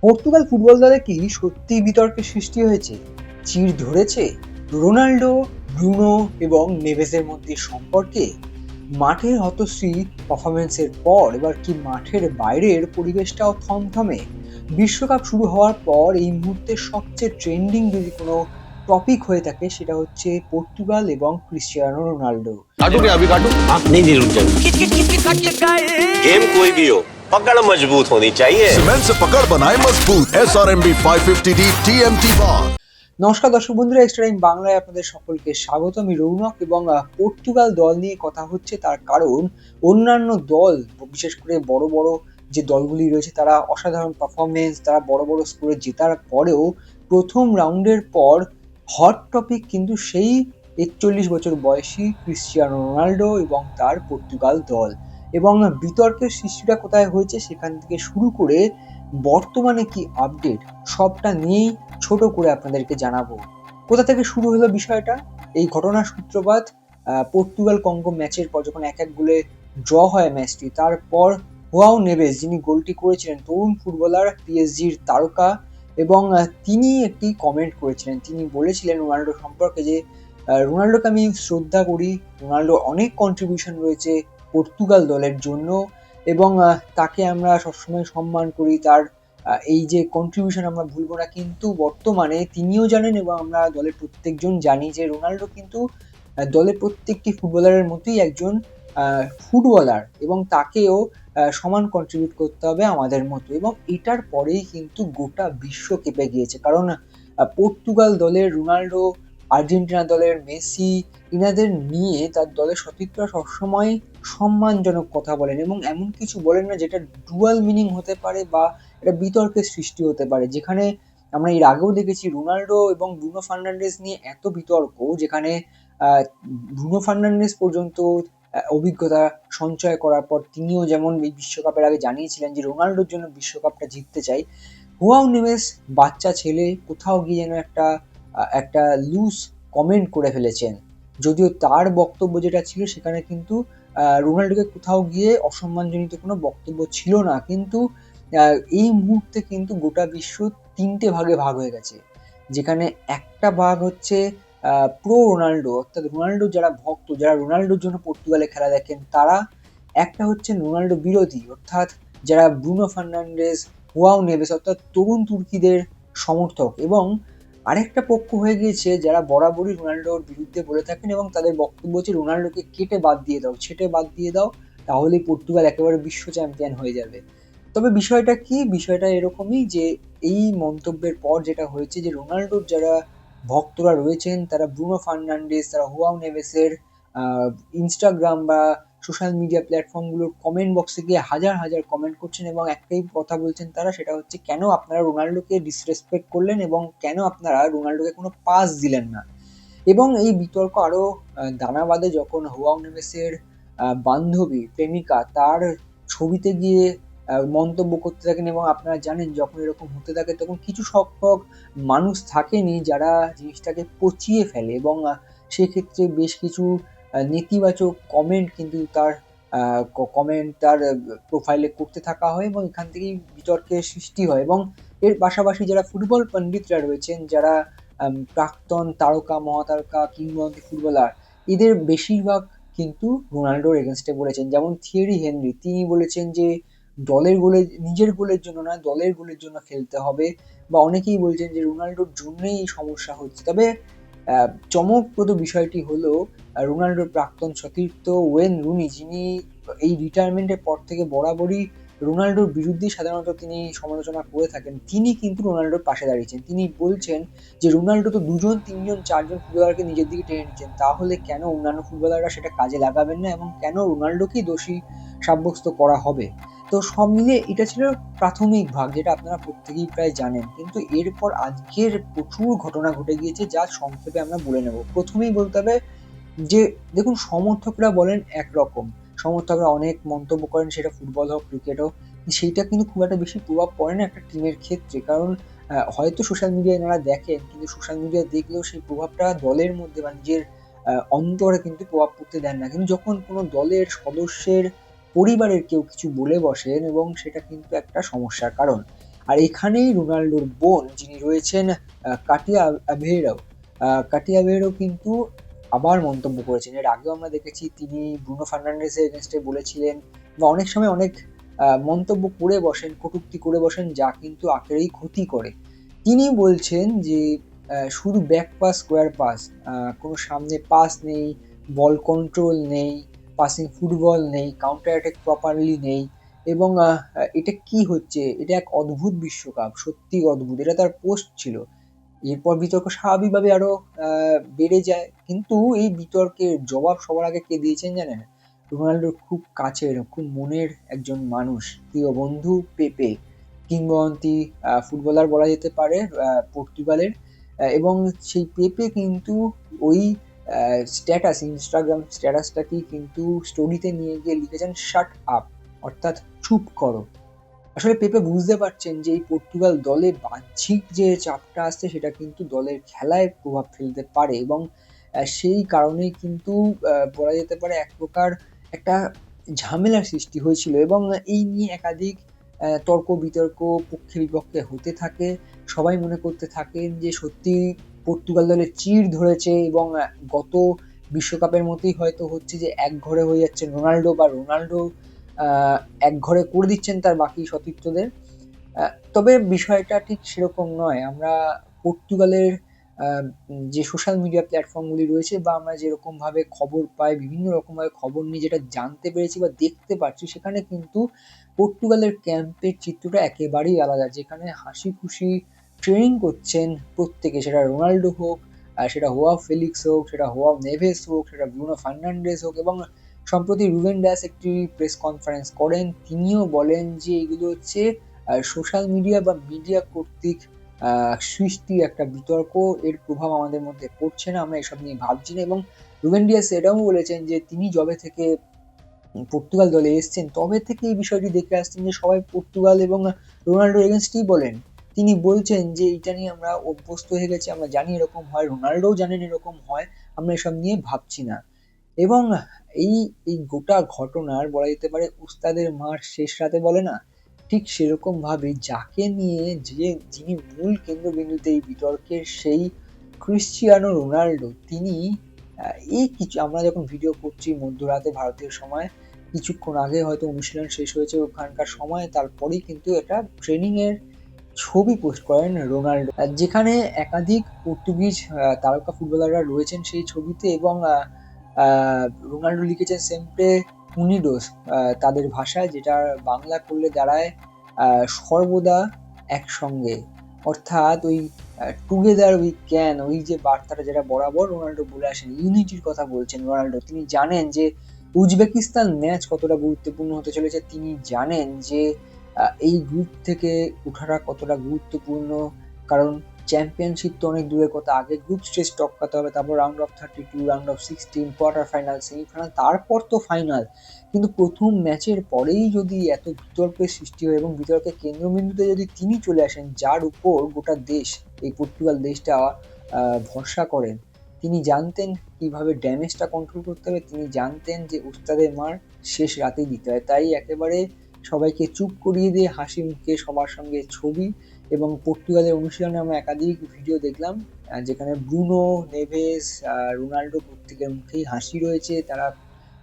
Portugal football দলে কি সত্যিই বিতর্কের সৃষ্টি হয়েছে? চিড় ধরেছে রোনাল্ডো, ব্রুনো এবং নেভেজের মধ্যে সম্পর্কে? মাঠের হতশ্রী পারফরমেন্সের পর এবার কি মাঠের বাইরের পরিবেশটাও থমথমে? বিশ্বকাপ শুরু হওয়ার পর এই মুহূর্তে সবচেয়ে ট্রেন্ডিং যদি কোনো টপিক হয়ে থাকে সেটা হচ্ছে পর্তুগাল এবং ক্রিস্টিয়ানো রোনাল্ডো। काटू क्या अभी काटू? आप नहीं नहीं रुक जाइए। गेम कोई भी हो, पकड़ मजबूत होनी चाहिए। सीमेंट से पकड़ बनाए मजबूत। SRMB 550D TMT बार। নমস্কার দর্শক বন্ধুরা, এক্সট্রা টাইম বাংলায় আপনাদের সকলকে স্বাগত। আমি রৌনক এবং পর্তুগাল দল নিয়ে কথা হচ্ছে তার কারণ অন্যান্য দল, বিশেষ করে বড় বড় যে দলগুলি রয়েছে তারা অসাধারণ পারফরমেন্স, তারা বড় বড় স্কোরে জেতার পরেও প্রথম রাউন্ডের পর হট টপিক কিন্তু সেই 41 বছর বয়সী ক্রিস্টিয়ানো রোনাল্ডো এবং তার পর্তুগাল দল। এবং বিতর্কের সৃষ্টিটা কোথায় হয়েছে সেখান থেকে শুরু করে বর্তমানে কি আপডেট সবটা নিয়েই ছোট করে আপনাদেরকে জানাবো। কোথা থেকে শুরু হলো বিষয়টা? এই ঘটনার সূত্রপাত পর্তুগাল কঙ্গো ম্যাচের পর, যখন 1-1 গোলে ড্র হয় ম্যাচটি, তারপর হুয়াও নেভেস, যিনি গোলটি করেছিলেন, তরুণ ফুটবলার, পিএসজির তারকা, এবং তিনি একটি কমেন্ট করেছিলেন। তিনি বলেছিলেন রোনাল্ডো সম্পর্কে যে রোনাল্ডোকে আমি শ্রদ্ধা করি, রোনাল্ডোর অনেক কন্ট্রিবিউশন রয়েছে পর্তুগাল দলের জন্য এবং তাকে আমরা সবসময় সম্মান করি, তার এই যে কন্ট্রিবিউশন আমরা ভুলবো না। কিন্তু বর্তমানে তিনিও জানেন এবং আমরা দলের প্রত্যেকজন জানি যে রোনাল্ডো কিন্তু দলের প্রত্যেকটি ফুটবলারের মতোই একজন ফুটবলার এবং তাকেও সমান কন্ট্রিবিউট করতে হবে আমাদের মতো। এবং এটার পরেই কিন্তু গোটা বিশ্ব কেঁপে গিয়েছে, কারণ পর্তুগাল দলের রোনাল্ডো, আর্জেন্টিনা দলের মেসি, ইনাদের নিয়ে তার দলের সতীর্থরা সবসময় সম্মানজনক কথা বলেন এবং এমন কিছু বলেন না যেটা ডুয়াল মিনিং হতে পারে বা এটা বিতর্কের সৃষ্টি হতে পারে। যেখানে আমরা এর আগেও দেখেছি রোনাল্ডো এবং ব্রুনো ফার্নান্ডেজ নিয়ে এত বিতর্ক, যেখানে ব্রুনো ফার্নান্ডেজ পর্যন্ত অভিজ্ঞতা সঞ্চয় করার পর তিনিও যেমন এই বিশ্বকাপের আগে জানিয়েছিলেন যে রোনাল্ডোর জন্য বিশ্বকাপটা জিততে চাই। হুয়াও নেভেস বাচ্চা ছেলে কোথাও গিয়ে যেন একটা লুজ কমেন্ট করে ফেলেছেন, যদিও তার বক্তব্য যেটা ছিল সেখানে কিন্তু রোনাল্ডোকে কোথাও গিয়ে অসম্মানজনিত কোনো বক্তব্য ছিল না। কিন্তু এই মুহূর্তে কিন্তু গোটা বিশ্ব 3টে ভাগে ভাগ হয়ে গেছে, যেখানে একটা ভাগ হচ্ছে প্রো রোনাল্ডো, অর্থাৎ রোনাল্ডো যারা ভক্ত, যারা রোনাল্ডোর জন্য পর্তুগালে খেলা দেখেন তারা। একটা হচ্ছে রোনাল্ডো বিরোধী, অর্থাৎ যারা ব্রুনো ফার্নান্ডেজ, হুয়াও নেভেস অর্থাৎ তরুণ তুর্কিদের সমর্থক। এবং আরেকটা পক্ষ হয়ে গিয়েছে যারা বরাবরই রোনাল্ডোর বিরুদ্ধে বলে থাকেন এবং তাদের বক্তব্য হচ্ছে রোনাল্ডোকে কেটে বাদ দিয়ে দাও, ছেটে বাদ দিয়ে দাও, তাহলেই পর্তুগাল একেবারে বিশ্ব চ্যাম্পিয়ন হয়ে যাবে। তবে বিষয়টা কি? বিষয়টা এরকমই যে এই মন্তব্যের পর যেটা হয়েছে যে রোনাল্ডোর যারা ভক্তরা রয়েছেন তারা ব্রুনো ফার্নান্ডেজ, তারা হুয়াও নেভেসের ইনস্টাগ্রাম বা সোশ্যাল মিডিয়া প্ল্যাটফর্মগুলোর কমেন্ট বক্সে গিয়ে হাজার হাজার কমেন্ট করছেন এবং একটাই কথা বলছেন তারা, সেটা হচ্ছে কেন আপনারা রোনাল্ডোকে ডিসরেসপেক্ট করলেন এবং কেন আপনারা রোনাল্ডোকে কোনো পাস দিলেন না। এবং এই বিতর্ক আরও দানা বাঁধে যখন হুয়াও নেভেসের বান্ধবী, প্রেমিকা তার ছবিতে গিয়ে মন্তব্য করতে থাকেন। এবং আপনারা জানেন যখন এরকম হতে থাকে তখন কিছু সংখ্যক মানুষ থাকেনি যারা জিনিসটাকে পচিয়ে ফেলে এবং সেক্ষেত্রে বেশ কিছু নেতিবাচক কমেন্ট কিন্তু তার প্রোফাইলে করতে থাকা হয় এবং এখান থেকেই বিতর্কের সৃষ্টি হয়। এবং এর পাশাপাশি যারা ফুটবল পণ্ডিতরা রয়েছেন, যারা প্রাক্তন তারকা, মহাতারকা, কিংবদন্তি ফুটবলার, এদের বেশিরভাগ কিন্তু রোনাল্ডোর এগেনস্টে বলেছেন। যেমন থিয়েরি হেনরি, তিনি বলেছেন যে দলের গোলে, নিজের গোলের জন্য না, দলের গোলের জন্য খেলতে হবে। বা অনেকেই বলছেন যে রোনাল্ডোর জন্যই এই সমস্যা হচ্ছে। তবে চমকপ্রদ বিষয়টি হলো রোনাল্ডোর প্রাক্তন সতীর্থ ওয়েন রুনি, যিনি এই রিটায়ারমেন্টের পর থেকে বরাবরই রোনাল্ডোর বিরুদ্ধে সাধারণত তিনি সমালোচনা করে থাকেন, তিনি কিন্তু রোনাল্ডোর পাশে দাঁড়িয়েছেন। তিনি বলছেন যে রোনাল্ডো তো 2জন 3জন 4জন ফুটবলারকে নিজের দিকে টেনে নিচ্ছেন, তাহলে কেন অন্যান্য ফুটবলাররা সেটা কাজে লাগাবেন না এবং কেন রোনাল্ডোকেই দোষী সাব্যস্ত করা হবে। তো সব মিলিয়ে এটা ছিল প্রাথমিক ভাগ, যেটা আপনারা প্রত্যেকেই প্রায় জানেন। কিন্তু এরপর আজকের প্রচুর ঘটনা ঘটে গিয়েছে, যা সংক্ষেপে আমরা বলে নেব। প্রথমেই বলতে হবে যে দেখুন, সমর্থকরা বলেন একরকম, সমর্থকরা অনেক মন্তব্য করেন, সেটা ফুটবল হোক ক্রিকেট হোক, সেইটা কিন্তু খুব একটা বেশি প্রভাব পড়ে না একটা টিমের ক্ষেত্রে। কারণ হয়তো সোশ্যাল মিডিয়ায় এনারা দেখেন, কিন্তু সোশ্যাল মিডিয়ায় দেখলেও সেই প্রভাবটা দলের মধ্যে বা নিজের অন্তরে কিন্তু প্রভাব পড়তে দেন না। কিন্তু যখন কোনো দলের সদস্যের পরিবারের কেউ কিছু বলে বসেন এবং সেটা কিন্তু একটা সমস্যার কারণ। আর এখানেই রোনাল্ডোর বোন যিনি রয়েছেন কাটিয়া আভেরো, কাটিয়া আভেরো কিন্তু আবার মন্তব্য করেছেন। এর আগেও আমরা দেখেছি তিনি ব্রুনো ফার্নান্ডেজের এগেনস্টে বলেছিলেন বা অনেক সময় অনেক মন্তব্য করে বসেন, কটূক্তি করে বসেন, যা কিন্তু আখেরেই ক্ষতি করে। তিনি বলছেন যে শুধু ব্যাক পাস, স্কোয়ার পাস, কোনো সামনে পাস নেই, বল কন্ট্রোল নেই, পাসিং ফুটবল নেই, কাউন্টার অ্যাটাক প্রপারলি নেই, এবং এটা কি হচ্ছে, এটা এক অদ্ভুত বিশ্বকাপ, সত্যি অদ্ভুত। এটা তার পোস্ট ছিল। এরপর বিতর্ক স্বাভাবিকভাবে আরো বেড়ে যায়, কিন্তু এই বিতর্কের জবাব সবার আগে কে দিয়েছেন জানেন? রোনাল্ডোর খুব কাছের, খুব মনের একজন মানুষ, প্রিয় বন্ধু পেপে, কিংবদন্তি ফুটবলার বলা যেতে পারে পর্তুগালের। এবং সেই পেপে কিন্তু ওই স্ট্যাটাস, ইনস্টাগ্রাম স্ট্যাটাসটাকেই কিন্তু স্টোরিতে নিয়ে গিয়ে লিখেছেন শাট আপ, অর্থাৎ চুপ করো। আসলে পেপে বুঝতে পারছেন যে এই পর্তুগাল দলে বাহ্যিক যে চাপটা আসছে সেটা কিন্তু দলের খেলায় প্রভাব ফেলতে পারে, এবং সেই কারণেই কিন্তু বলা যেতে পারে এক প্রকার একটা ঝামেলার সৃষ্টি হয়েছিল, এবং এই নিয়ে একাধিক তর্ক বিতর্ক পক্ষে বিপক্ষে হতে থাকে। সবাই মনে করতে থাকেন যে সত্যি পর্তুগাল দলের চিড় ধরেছে, এবং গত বিশ্বকাপের মতোই হয়তো হচ্ছে যে এক ঘরে হয়ে যাচ্ছে রোনাল্ডো, বা রোনাল্ডো এক ঘরে করে দিচ্ছেন তার বাকি সতীর্থদের। তবে বিষয়টা ঠিক সেরকম নয়। আমরা পর্তুগালের যে সোশ্যাল মিডিয়া প্ল্যাটফর্মগুলি রয়েছে, বা আমরা যেরকম ভাবে খবর পাই, বিভিন্ন রকম ভাবে খবর নিয়ে যেটা জানতে পেরেছি বা দেখতে পাচ্ছি, সেখানে কিন্তু পর্তুগালের ক্যাম্পের চিত্রটা একেবারেই আলাদা, যেখানে হাসি খুশি ট্রেনিং করছেন প্রত্যেকে, সেটা রোনাল্ডো হোক, সেটা হোয়া ফেলিক্স হোক, সেটা হোয়া নেভেস হোক, সেটা ব্রুনো ফার্নান্ডেজ হোক। এবং সম্প্রতি রুবেন ডিয়াস একটি প্রেস কনফারেন্স করেন, তিনিও বলেন যে এগুলো হচ্ছে সোশ্যাল মিডিয়া বা মিডিয়া কর্তৃক সৃষ্টি একটা বিতর্ক, এর প্রভাব আমাদের মধ্যে পড়ছে না, আমরা এসব নিয়ে ভাবছি না। এবং রুবেন ডিয়াস এটাও বলেছেন যে তিনি যবে থেকে পর্তুগাল দলে এসেছেন তবে থেকে এই বিষয়টি দেখে আসছেন যে সবাই পর্তুগাল এবং রোনাল্ডো এগেনস্টই বলেন। তিনি বলছেন যে এটা নিয়ে আমরা অভ্যস্ত হয়ে গেছি, আমরা জানি এরকম হয়, রোনাল্ডোও জানেন এরকম হয়, আমরা এসব নিয়ে ভাবছি না। এবং এই এই গোটা ঘটনার বলা যেতে পারে উস্তাদের মার শেষ রাতে বলে না, ঠিক সেরকম ভাবে যাকে নিয়ে যিনি মূল কেন্দ্রবিন্দুতে এই বিতর্কের, সেই ক্রিশ্চিয়ানো রোনাল্ডো, তিনি এই কিছু আমরা যখন ভিডিও করছি মধ্যরাতে ভারতীয় সময়, কিছুক্ষণ আগে হয়তো অনুশীলন শেষ হয়েছে ওখানকার সময়, তারপরেই কিন্তু একটা ট্রেনিং এর ছবি পোস্ট করেন রোনাল্ডো, যেখানে একাধিক পর্তুগিজ তারকা ফুটবলাররা রয়েছেন সেই ছবিতে। এবং রোনাল্ডো লিখেছেন সেম্প্রে উনিডোস তাদের ভাষায়, যেটা বাংলা করলে দাঁড়ায় সর্বদা একসঙ্গে, অর্থাৎ ওই টুগেদার উই ক্যান, ওই যে বার্তাটা যেটা বরাবর রোনাল্ডো বলে আসেন, ইউনিটির কথা বলছেন রোনাল্ডো। তিনি জানেন যে উজবেকিস্তান ম্যাচ কতটা গুরুত্বপূর্ণ হতে চলেছে, তিনি জানেন যে এই গ্রুপ থেকে ওঠাটা কতটা গুরুত্বপূর্ণ, কারণ চ্যাম্পিয়নশিপ তো অনেক দূরের কথা, আগে গ্রুপ স্টেজ টপকাতে হবে, তারপর round of 32, round of 16, quarter final, semifinal, তারপর তো ফাইনাল। কিন্তু প্রথম ম্যাচের পরেই যদি এত বিতর্কের সৃষ্টি হয়, এবং বিতর্কের কেন্দ্রবিন্দুতে যদি তিনি চলে আসেন, যার উপর গোটা দেশ, এই পর্তুগাল দেশটা ভরসা করেন, তিনি জানতেন কিভাবে ড্যামেজটা কন্ট্রোল করতে হবে, তিনি জানতেন যে উস্তাদের মার শেষ রাতেই দিতে হয়। তাই একেবারে সবাইকে চুপ করিয়ে দিয়ে হাসি মুখে সবার সঙ্গে ছবি। এবং পর্তুগালের অনুশীলনে আমরা একাধিক ভিডিও দেখলাম, যেখানে ব্রুনো, নেভেস, রোনাল্ডো প্রত্যেকের মুখেই হাসি রয়েছে, তারা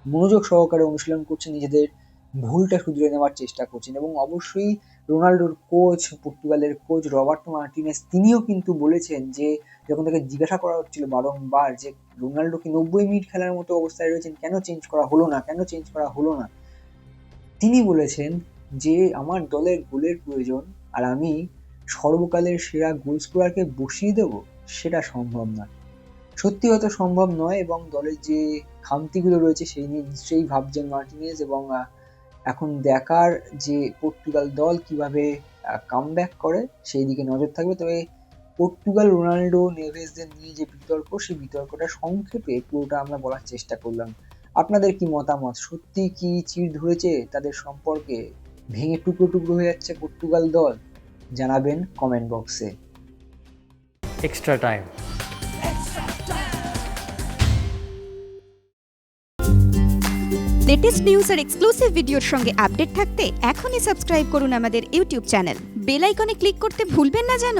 মনোযোগ সহকারে অনুশীলন করছেন, নিজেদের ভুলটা শুধরে নেওয়ার চেষ্টা করছেন। এবং অবশ্যই রোনাল্ডোর কোচ, পর্তুগালের কোচ রবার্টো মার্টিনেজ, তিনিও কিন্তু বলেছেন যে যখন তাকে জিজ্ঞাসা করা হচ্ছিল বারংবার যে রোনাল্ডো কি 90 মিনিট খেলার মতো অবস্থায় রয়েছেন, কেন চেঞ্জ করা হলো না, কেন চেঞ্জ করা হলো না, তিনি বলেছেন যে আমার দলের গোলের প্রয়োজন, আর আমি সর্বকালের সেরা গোল স্কোরারকে বসিয়ে দেবো, সেটা সম্ভব না। সত্যি হয়তো সম্ভব নয়, এবং দলের যে খামতিগুলো রয়েছে সেই নিয়ে নিশ্চয়ই ভাবছেন মার্টিনেজ। এবং এখন দেখার যে পর্তুগাল দল কিভাবে কামব্যাক করে সেই দিকে নজর থাকবে। তবে পর্তুগাল রোনাল্ডো নেভেসদের নিয়ে যে বিতর্ক, সেই বিতর্কটা সংক্ষেপে পুরোটা আমরা বলার চেষ্টা করলাম। আপনাদের কি মতামত? সত্যি কি চিড় ধরেছে তাদের সম্পর্কে, ভেঙে টুকরো টুকরো হয়ে যাচ্ছে পর্তুগাল দল? জানাবেন কমেন্ট বক্সে। extra time. লেটেস্ট নিউজ আর এক্সক্লুসিভ ভিডিওর সঙ্গে আপডেট থাকতে এখনই সাবস্ক্রাইব করুন আমাদের ইউটিউব চ্যানেল। বেল আইকনে ক্লিক করতে ভুলবেন না যেন।